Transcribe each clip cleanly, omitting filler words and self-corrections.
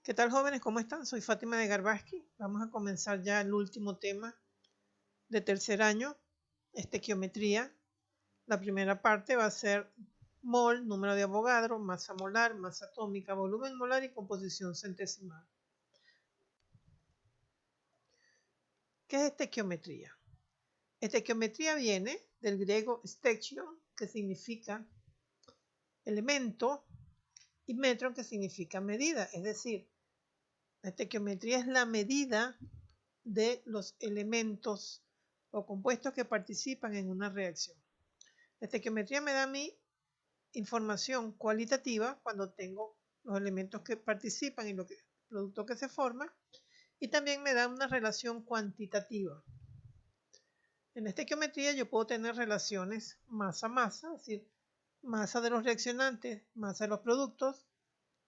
¿Qué tal, jóvenes? ¿Cómo están? Soy Fátima de Garbaski. Vamos a comenzar ya el último tema de tercer año, estequiometría. La primera parte va a ser mol, número de Avogadro, masa molar, masa atómica, volumen molar y composición centesimal. ¿Qué es estequiometría? Estequiometría viene del griego stechio, que significa elemento, y metron, que significa medida. Es decir, la estequiometría es la medida de los elementos o compuestos que participan en una reacción. La estequiometría me da a mí información cualitativa cuando tengo los elementos que participan en el producto que se forma, y también me da una relación cuantitativa. En estequiometría yo puedo tener relaciones masa-masa, es decir, masa de los reaccionantes, masa de los productos,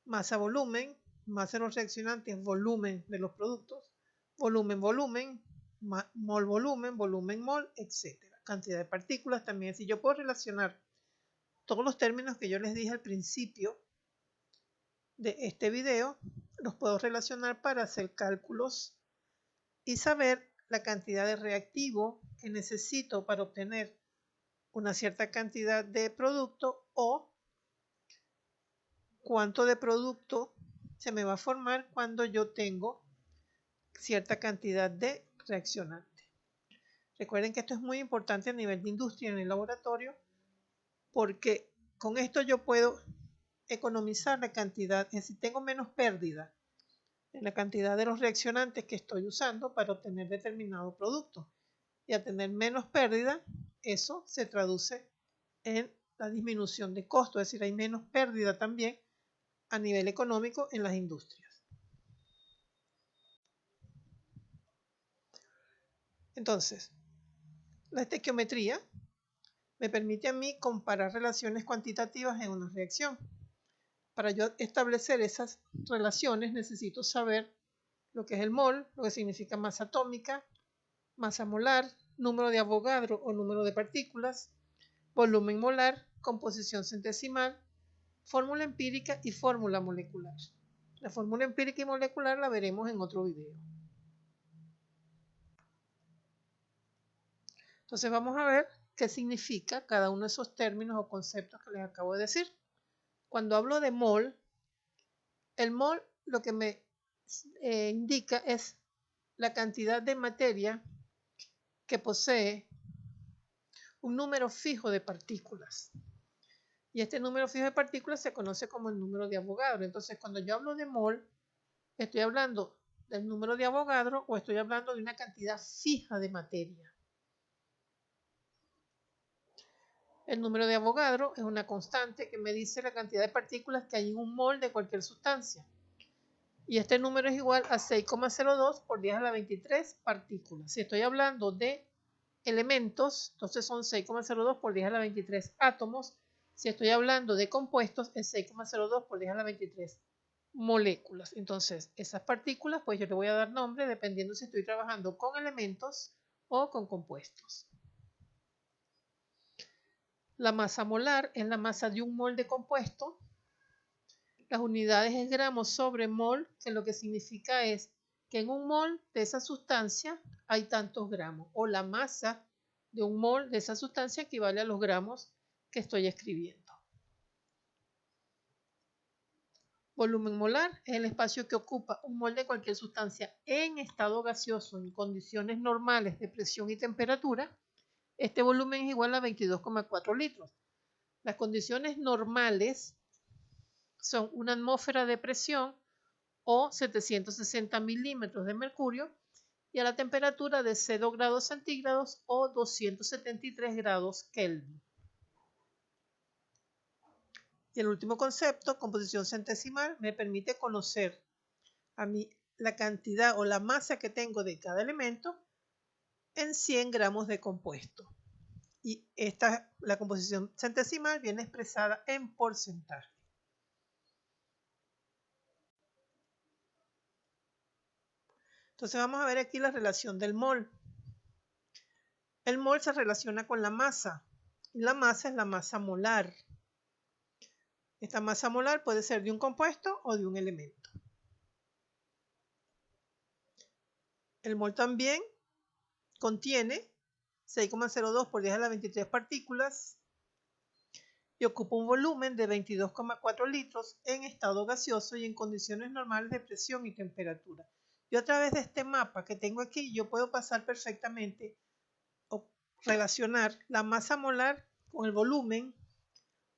masa-volumen, masa de los reaccionantes, volumen de los productos, volumen-volumen, mol-volumen, volumen-mol, etc. Cantidad de partículas también. Si yo puedo relacionar todos los términos que yo les dije al principio de este video, los puedo relacionar para hacer cálculos y saber la cantidad de reactivo que necesito para obtener una cierta cantidad de producto o cuánto de producto se me va a formar cuando yo tengo cierta cantidad de reaccionante. Recuerden que esto es muy importante a nivel de industria en el laboratorio, porque con esto yo puedo economizar la cantidad, es decir, tengo menos pérdida en la cantidad de los reaccionantes que estoy usando para obtener determinado producto. Y al tener menos pérdida, eso se traduce en la disminución de costo, es decir, hay menos pérdida también a nivel económico en las industrias. Entonces, la estequiometría me permite a mí comparar relaciones cuantitativas en una reacción. Para yo establecer esas relaciones necesito saber lo que es el mol, lo que significa masa atómica, masa molar, número de Avogadro o número de partículas, volumen molar, composición centesimal, fórmula empírica y fórmula molecular. La fórmula empírica y molecular la veremos en otro video. Entonces vamos a ver qué significa cada uno de esos términos o conceptos que les acabo de decir. Cuando hablo de mol, el mol lo que me indica es la cantidad de materia que posee un número fijo de partículas. Y este número fijo de partículas se conoce como el número de Avogadro. Entonces, cuando yo hablo de mol, estoy hablando del número de Avogadro o estoy hablando de una cantidad fija de materia. El número de Avogadro es una constante que me dice la cantidad de partículas que hay en un mol de cualquier sustancia. Y este número es igual a 6,02 por 10 a la 23 partículas. Si estoy hablando de elementos, entonces son 6,02 por 10 a la 23 átomos. Si estoy hablando de compuestos, es 6,02 por 10 a la 23 moléculas. Entonces, esas partículas, pues yo le voy a dar nombre dependiendo si estoy trabajando con elementos o con compuestos. La masa molar es la masa de un mol de compuesto. Las unidades es gramos sobre mol, que lo que significa es que en un mol de esa sustancia hay tantos gramos, o la masa de un mol de esa sustancia equivale a los gramos que estoy escribiendo. Volumen molar es el espacio que ocupa un mol de cualquier sustancia en estado gaseoso en condiciones normales de presión y temperatura. Este volumen es igual a 22,4 litros. Las condiciones normales son una atmósfera de presión o 760 milímetros de mercurio y a la temperatura de 0 grados centígrados o 273 grados Kelvin. Y el último concepto, composición centesimal, me permite conocer a mí la cantidad o la masa que tengo de cada elemento en 100 gramos de compuesto. Y la composición centesimal viene expresada en porcentaje. Entonces vamos a ver aquí la relación del mol. El mol se relaciona con la masa. Y la masa es la masa molar. Esta masa molar puede ser de un compuesto o de un elemento. El mol también contiene 6,02 por 10 a la 23 partículas y ocupa un volumen de 22,4 litros en estado gaseoso y en condiciones normales de presión y temperatura. Yo a través de este mapa que tengo aquí, yo puedo pasar perfectamente o relacionar la masa molar con el volumen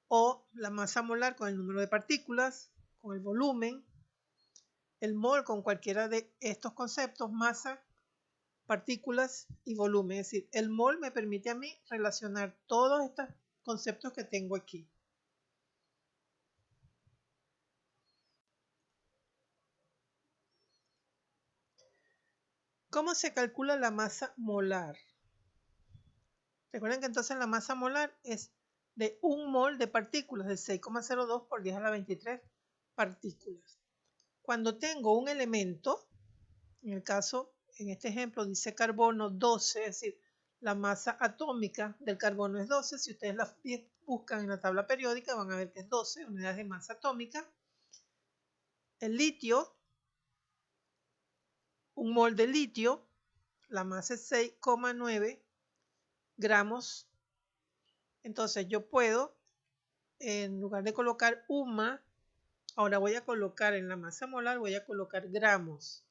o la masa molar con el número de partículas, con el volumen, el mol con cualquiera de estos conceptos, masa, partículas y volumen. Es decir, el mol me permite a mí relacionar todos estos conceptos que tengo aquí. ¿Cómo se calcula la masa molar? Recuerden que entonces la masa molar es de un mol de partículas, de 6,02 por 10 a la 23 partículas. Cuando tengo un elemento, en este ejemplo dice carbono 12, es decir, la masa atómica del carbono es 12. Si ustedes la buscan en la tabla periódica van a ver que es 12 unidades de masa atómica. El litio, un mol de litio, la masa es 6,9 gramos. Entonces yo puedo, en lugar de colocar UMA, ahora voy a colocar en la masa molar, voy a colocar gramos.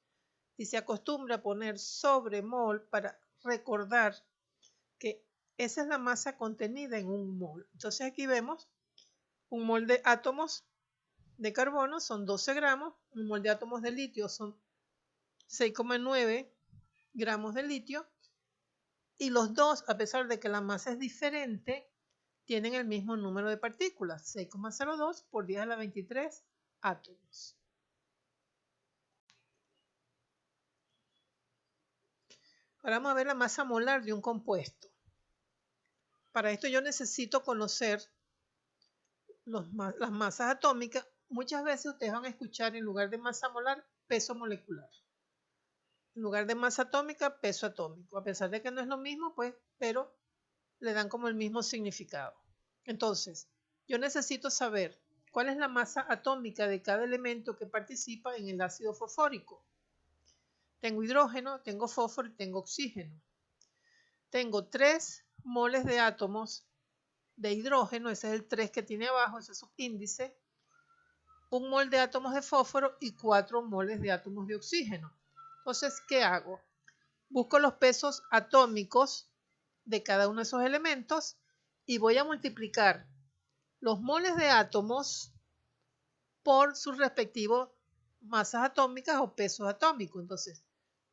Y se acostumbra a poner sobre mol para recordar que esa es la masa contenida en un mol. Entonces aquí vemos un mol de átomos de carbono son 12 gramos, un mol de átomos de litio son 6,9 gramos de litio, y los dos, a pesar de que la masa es diferente, tienen el mismo número de partículas, 6,02 por 10 a la 23 átomos. Ahora vamos a ver la masa molar de un compuesto. Para esto yo necesito conocer las masas atómicas. Muchas veces ustedes van a escuchar en lugar de masa molar, peso molecular. En lugar de masa atómica, peso atómico. A pesar de que no es lo mismo, pues, pero le dan como el mismo significado. Entonces, yo necesito saber cuál es la masa atómica de cada elemento que participa en el ácido fosfórico. Tengo hidrógeno, tengo fósforo y tengo oxígeno. Tengo 3 moles de átomos de hidrógeno, ese es el 3 que tiene abajo, ese es su índice, 1 mol de átomos de fósforo y 4 moles de átomos de oxígeno. Entonces, ¿qué hago? Busco los pesos atómicos de cada uno de esos elementos y voy a multiplicar los moles de átomos por sus respectivos masas atómicas o pesos atómicos. Entonces,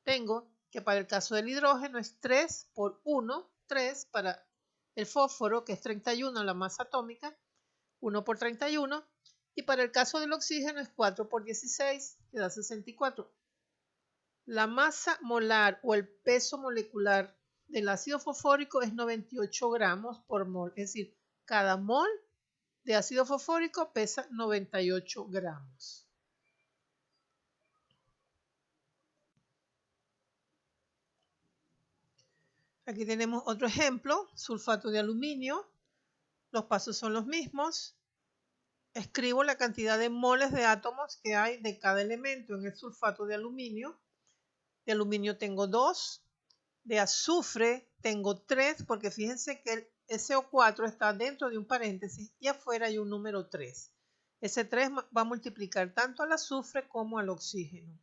tengo que para el caso del hidrógeno es 3 por 1, 3 para el fósforo, que es 31 la masa atómica, 1 por 31, y para el caso del oxígeno es 4 por 16, que da 64. La masa molar o el peso molecular del ácido fosfórico es 98 gramos por mol, es decir, cada mol de ácido fosfórico pesa 98 gramos. Aquí tenemos otro ejemplo, sulfato de aluminio. Los pasos son los mismos. Escribo la cantidad de moles de átomos que hay de cada elemento en el sulfato de aluminio. De aluminio tengo 2. De azufre tengo 3, porque fíjense que el SO4 está dentro de un paréntesis y afuera hay un número 3. Ese 3 va a multiplicar tanto al azufre como al oxígeno.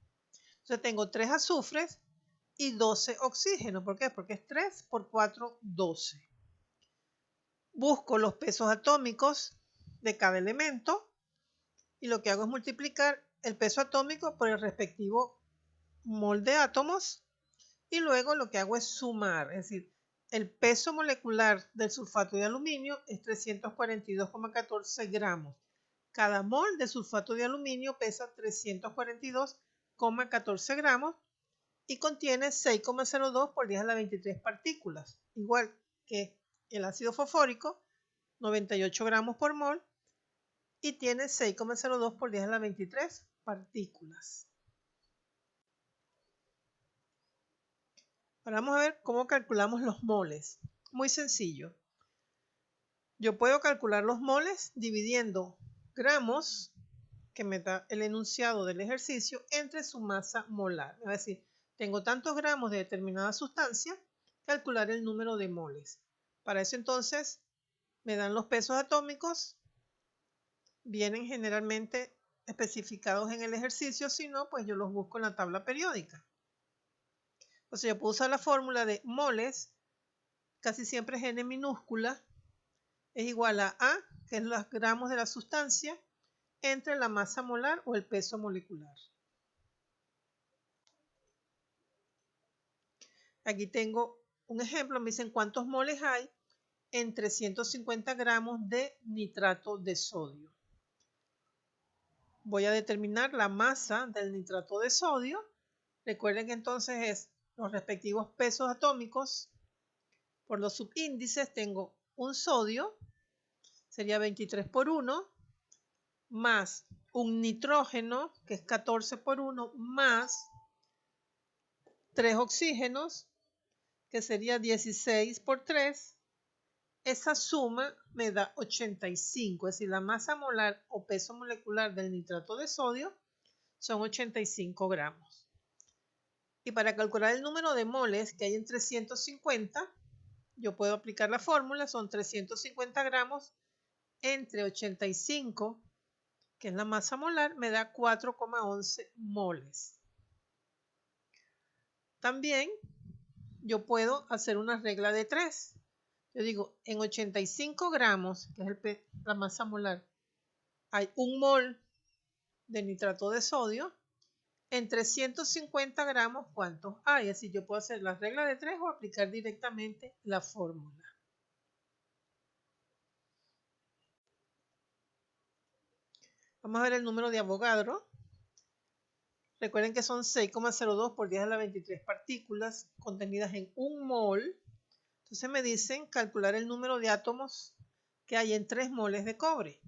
Entonces tengo 3 azufres y 12 oxígenos. ¿Por qué? Porque es 3 por 4, 12. Busco los pesos atómicos de cada elemento y lo que hago es multiplicar el peso atómico por el respectivo mol de átomos y luego lo que hago es sumar, es decir, el peso molecular del sulfato de aluminio es 342,14 gramos. Cada mol de sulfato de aluminio pesa 342,14 gramos y contiene 6,02 por 10 a la 23 partículas, igual que el ácido fosfórico, 98 gramos por mol, y tiene 6,02 por 10 a la 23 partículas. Ahora vamos a ver cómo calculamos los moles. Muy sencillo. Yo puedo calcular los moles dividiendo gramos, que me da el enunciado del ejercicio, entre su masa molar. Es decir, tengo tantos gramos de determinada sustancia, calcular el número de moles. Para eso entonces me dan los pesos atómicos, vienen generalmente especificados en el ejercicio, si no, pues yo los busco en la tabla periódica. Entonces yo puedo usar la fórmula de moles, casi siempre es N minúscula, es igual a A, que es los gramos de la sustancia, entre la masa molar o el peso molecular. Aquí tengo un ejemplo, me dicen cuántos moles hay en 350 gramos de nitrato de sodio. Voy a determinar la masa del nitrato de sodio. Recuerden que entonces es los respectivos pesos atómicos. Por los subíndices tengo un sodio, sería 23 por 1, más un nitrógeno, que es 14 por 1, más 3 oxígenos, que sería 16 por 3. Esa suma me da 85, es decir, la masa molar o peso molecular del nitrato de sodio son 85 gramos. Y para calcular el número de moles que hay en 350, yo puedo aplicar la fórmula, son 350 gramos entre 85, que es la masa molar, me da 4,11 moles. También yo puedo hacer una regla de 3. Yo digo, en 85 gramos, que es la masa molar, hay 1 mol de nitrato de sodio. En 350 gramos, ¿cuántos hay? Así yo puedo hacer la regla de 3 o aplicar directamente la fórmula. Vamos a ver el número de Avogadro. Recuerden que son 6,02 por 10 a la 23 partículas contenidas en 1 mol. Entonces me dicen calcular el número de átomos que hay en 3 moles de cobre.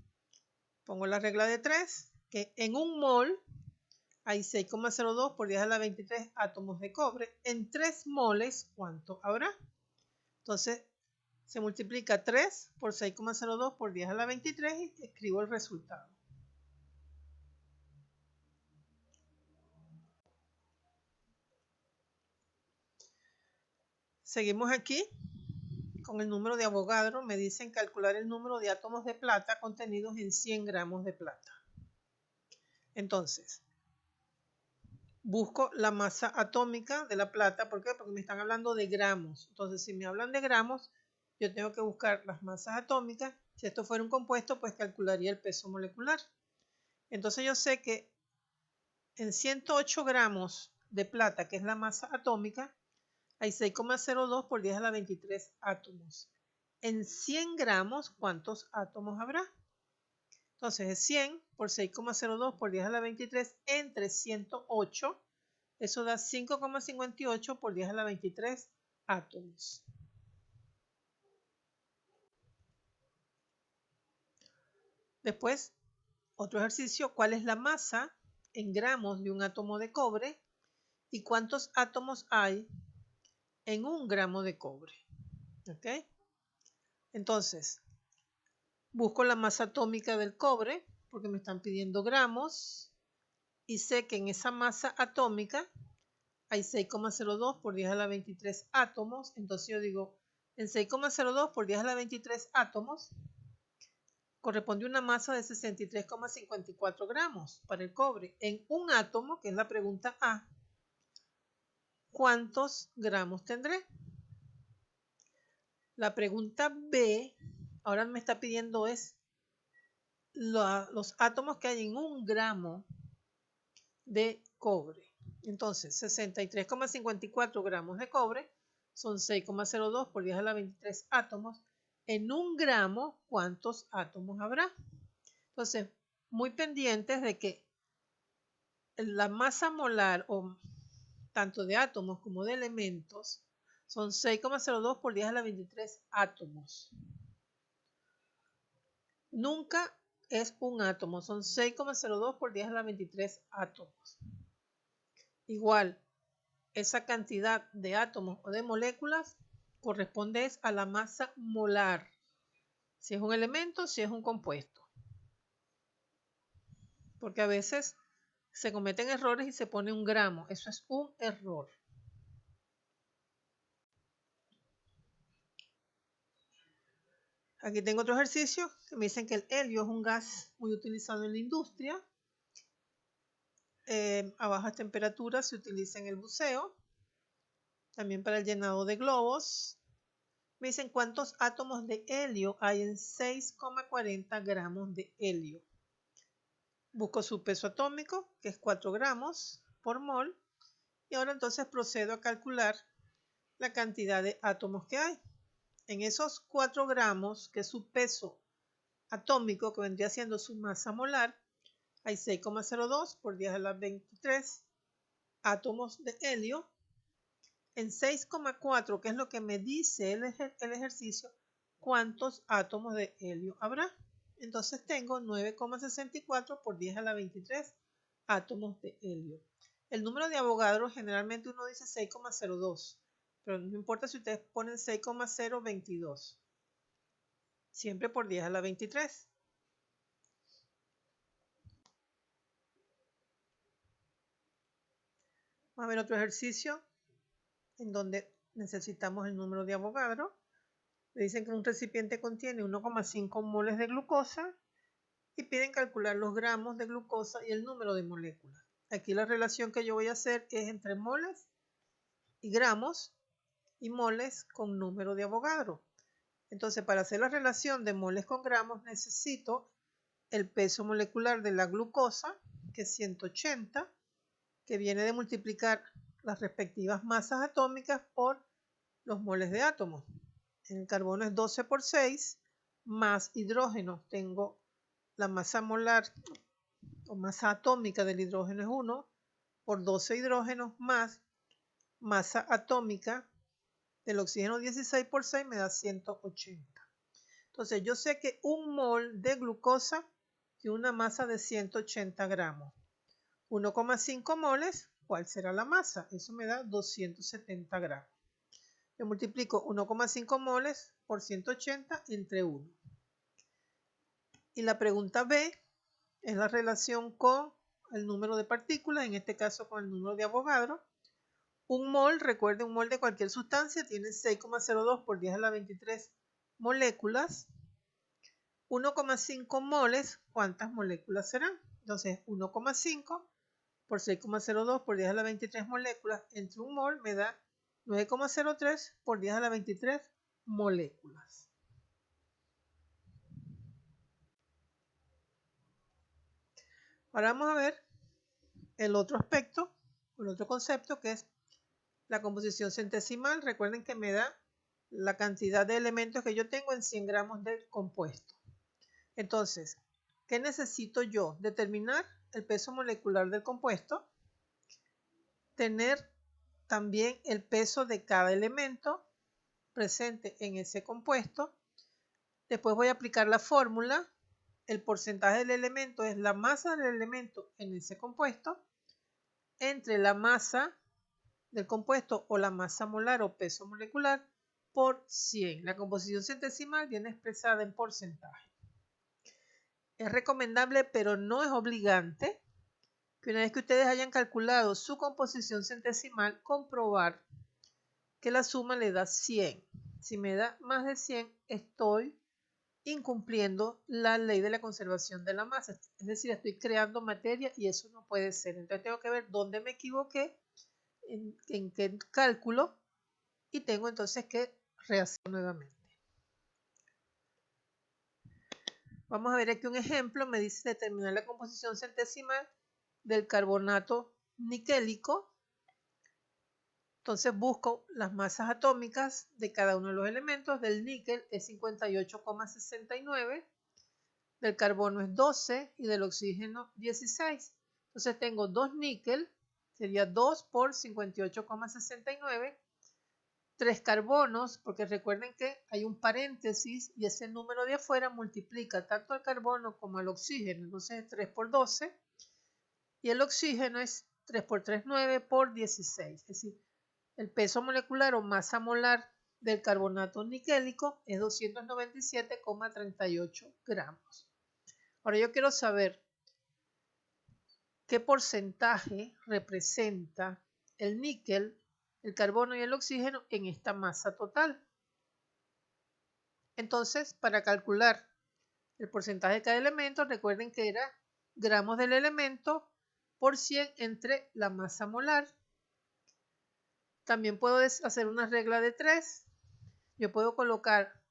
Pongo la regla de 3, que en 1 mol hay 6,02 por 10 a la 23 átomos de cobre. En 3 moles, ¿cuánto habrá? Entonces se multiplica 3 por 6,02 por 10 a la 23 y escribo el resultado. Seguimos aquí con el número de Avogadro. Me dicen calcular el número de átomos de plata contenidos en 100 gramos de plata. Entonces, busco la masa atómica de la plata. ¿Por qué? Porque me están hablando de gramos. Entonces, si me hablan de gramos, yo tengo que buscar las masas atómicas. Si esto fuera un compuesto, pues calcularía el peso molecular. Entonces yo sé que en 108 gramos de plata, que es la masa atómica, hay 6,02 por 10 a la 23 átomos. En 100 gramos, ¿cuántos átomos habrá? Entonces es 100 por 6,02 por 10 a la 23 entre 108. Eso da 5,58 por 10 a la 23 átomos. Después, otro ejercicio, ¿cuál es la masa en gramos de un átomo de cobre y cuántos átomos hay en 1 gramo de cobre? ¿Ok? Entonces, busco la masa atómica del cobre porque me están pidiendo gramos y sé que en esa masa atómica hay 6,02 por 10 a la 23 átomos. Entonces yo digo, en 6,02 por 10 a la 23 átomos corresponde una masa de 63,54 gramos para el cobre. En un átomo, que es la pregunta A, ¿cuántos gramos tendré? La pregunta B, ahora me está pidiendo es los átomos que hay en 1 gramo de cobre. Entonces, 63,54 gramos de cobre son 6,02 por 10 a la 23 átomos. En 1 gramo, ¿cuántos átomos habrá? Entonces, muy pendientes de que la masa molar, o tanto de átomos como de elementos, son 6,02 por 10 a la 23 átomos. Nunca es un átomo, son 6,02 por 10 a la 23 átomos. Igual, esa cantidad de átomos o de moléculas corresponde a la masa molar. Si es un elemento, si es un compuesto. Porque a veces se cometen errores y se pone 1 gramo. Eso es un error. Aquí tengo otro ejercicio que me dicen que el helio es un gas muy utilizado en la industria. A bajas temperaturas se utiliza en el buceo, también para el llenado de globos. Me dicen cuántos átomos de helio hay en 6,40 gramos de helio. Busco su peso atómico, que es 4 gramos por mol, y ahora entonces procedo a calcular la cantidad de átomos que hay. En esos 4 gramos, que es su peso atómico, que vendría siendo su masa molar, hay 6,02 por 10 a la 23 átomos de helio. En 6,4, que es lo que me dice el ejercicio, ¿cuántos átomos de helio habrá? Entonces tengo 9,64 por 10 a la 23 átomos de helio. El número de Avogadro generalmente uno dice 6,02, pero no importa si ustedes ponen 6,022. Siempre por 10 a la 23. Vamos a ver otro ejercicio en donde necesitamos el número de Avogadro. Le dicen que un recipiente contiene 1,5 moles de glucosa y piden calcular los gramos de glucosa y el número de moléculas. Aquí la relación que yo voy a hacer es entre moles y gramos y moles con número de Avogadro. Entonces, para hacer la relación de moles con gramos necesito el peso molecular de la glucosa, que es 180, que viene de multiplicar las respectivas masas atómicas por los moles de átomos. En el carbono es 12 por 6 más hidrógeno. Tengo la masa molar o masa atómica del hidrógeno es 1 por 12 hidrógenos más masa atómica del oxígeno 16 por 6 me da 180. Entonces yo sé que un mol de glucosa tiene una masa de 180 gramos. 1,5 moles, ¿cuál será la masa? Eso me da 270 gramos. Yo multiplico 1,5 moles por 180 entre 1. Y la pregunta B es la relación con el número de partículas, en este caso con el número de Avogadro. Un mol, recuerden, un mol de cualquier sustancia tiene 6,02 por 10 a la 23 moléculas. 1,5 moles, ¿cuántas moléculas serán? Entonces, 1,5 por 6,02 por 10 a la 23 moléculas entre un mol me da 9,03 por 10 a la 23 moléculas. Ahora vamos a ver el otro aspecto, el otro concepto, que es la composición centesimal. Recuerden que me da la cantidad de elementos que yo tengo en 100 gramos del compuesto. Entonces, ¿qué necesito yo? Determinar el peso molecular del compuesto, tener también el peso de cada elemento presente en ese compuesto. Después voy a aplicar la fórmula. El porcentaje del elemento es la masa del elemento en ese compuesto entre la masa del compuesto o la masa molar o peso molecular por 100. La composición centesimal viene expresada en porcentaje. Es recomendable, pero no es obligante, que una vez que ustedes hayan calculado su composición centesimal, comprobar que la suma le da 100. Si me da más de 100, estoy incumpliendo la ley de la conservación de la masa. Es decir, estoy creando materia y eso no puede ser. Entonces tengo que ver dónde me equivoqué, en qué cálculo, y tengo entonces que rehacer nuevamente. Vamos a ver aquí un ejemplo. Me dice determinar la composición centesimal del carbonato niquélico. Entonces busco las masas atómicas de cada uno de los elementos. Del níquel es 58,69, del carbono es 12 y del oxígeno 16. Entonces tengo 2 níquel, sería 2 por 58,69. 3 carbonos, porque recuerden que hay un paréntesis y ese número de afuera multiplica tanto al carbono como al oxígeno. Entonces es 3 por 12 y el oxígeno es 3 por 3, 9 por 16. Es decir, el peso molecular o masa molar del carbonato niquélico es 297,38 gramos. Ahora yo quiero saber qué porcentaje representa el níquel, el carbono y el oxígeno en esta masa total. Entonces, para calcular el porcentaje de cada elemento, recuerden que era gramos del elemento por 100 entre la masa molar. También puedo hacer una regla de 3. Yo puedo colocar,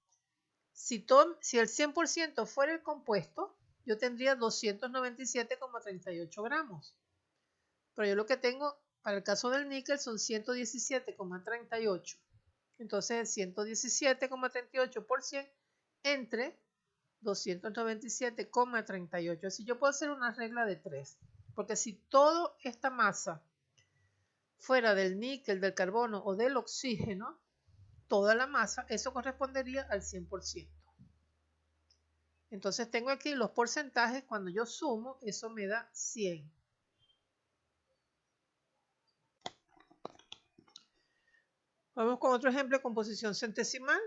si el 100% fuera el compuesto, yo tendría 297,38 gramos. Pero yo lo que tengo para el caso del níquel son 117,38. Entonces 117,38 por 100 entre 297,38. Así yo puedo hacer una regla de 3. Porque si toda esta masa fuera del níquel, del carbono o del oxígeno, toda la masa, eso correspondería al 100%. Entonces tengo aquí los porcentajes. Cuando yo sumo, eso me da 100. Vamos con otro ejemplo de composición centesimal.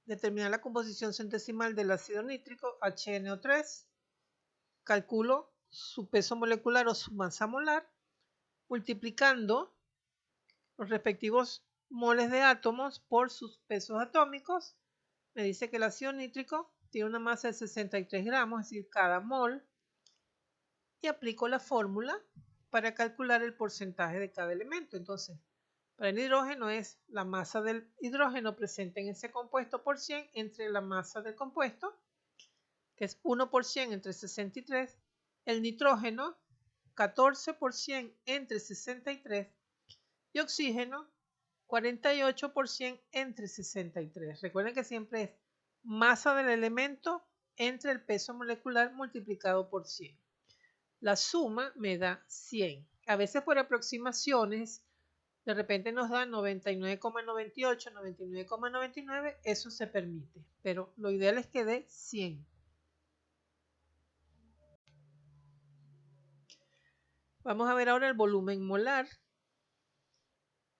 Determinar la composición centesimal del ácido nítrico HNO3. Calculo su peso molecular o su masa molar multiplicando los respectivos moles de átomos por sus pesos atómicos. Me dice que el ácido nítrico tiene una masa de 63 gramos, es decir, cada mol. Y aplico la fórmula para calcular el porcentaje de cada elemento. Entonces, para el hidrógeno es la masa del hidrógeno presente en ese compuesto por 100 entre la masa del compuesto, que es 1 por 100 entre 63. El nitrógeno, 14 por 100 entre 63. Y oxígeno, 48 por 100 entre 63. Recuerden que siempre es masa del elemento entre el peso molecular multiplicado por 100. La suma me da 100. A veces por aproximaciones, de repente nos da 99,98, 99,99, eso se permite, pero lo ideal es que dé 100. Vamos a ver ahora el volumen molar.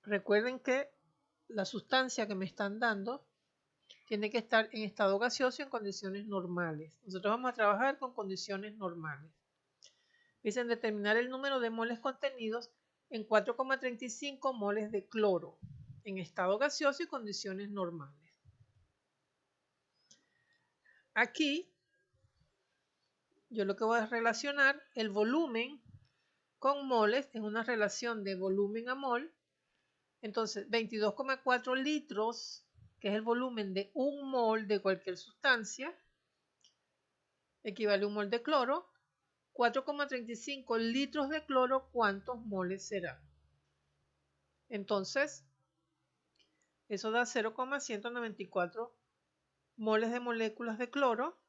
Recuerden que la sustancia que me están dando tiene que estar en estado gaseoso en condiciones normales. Nosotros vamos a trabajar con condiciones normales. Dicen determinar el número de moles contenidos en 4,35 moles de cloro en estado gaseoso y condiciones normales. Aquí yo lo que voy a relacionar el volumen con moles en una relación de volumen a mol. Entonces 22,4 litros, que es el volumen de un mol de cualquier sustancia, equivale a un mol de cloro. 4,35 litros de cloro, ¿cuántos moles serán? Entonces, eso da 0,194 moles de moléculas de cloro.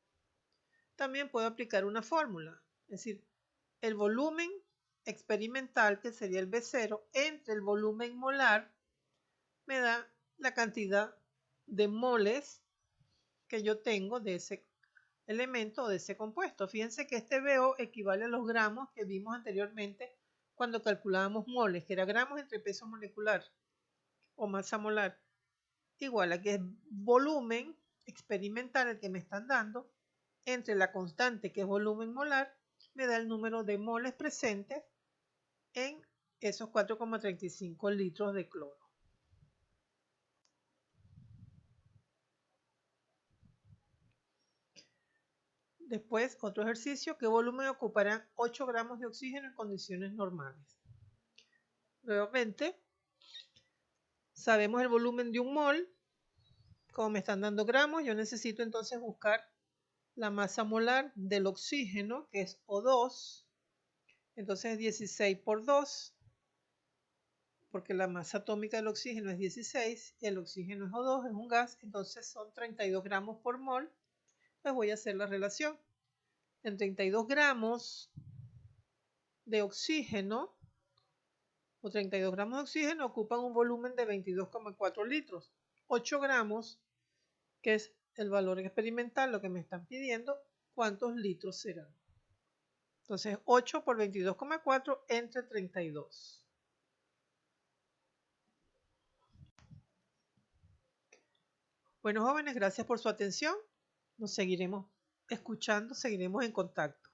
También puedo aplicar una fórmula, es decir, el volumen experimental, que sería el B0, entre el volumen molar, me da la cantidad de moles que yo tengo de ese elemento o de ese compuesto. Fíjense que este BO equivale a los gramos que vimos anteriormente cuando calculábamos moles, que era gramos entre peso molecular o masa molar. Igual a que es volumen experimental el que me están dando entre la constante, que es volumen molar, me da el número de moles presentes en esos 4,35 litros de cloro. Después, otro ejercicio, ¿qué volumen ocuparán 8 gramos de oxígeno en condiciones normales? Nuevamente, sabemos el volumen de un mol. Como me están dando gramos, yo necesito entonces buscar la masa molar del oxígeno, que es O2. Entonces es 16 por 2, porque la masa atómica del oxígeno es 16 y el oxígeno es O2, es un gas, entonces son 32 gramos por mol. Pues voy a hacer la relación. En 32 gramos de oxígeno o 32 gramos de oxígeno ocupan un volumen de 22,4 litros. 8 gramos, que es el valor experimental, lo que me están pidiendo, ¿cuántos litros serán? Entonces 8 por 22,4 entre 32. Bueno, jóvenes, gracias por su atención. Nos seguiremos escuchando, seguiremos en contacto.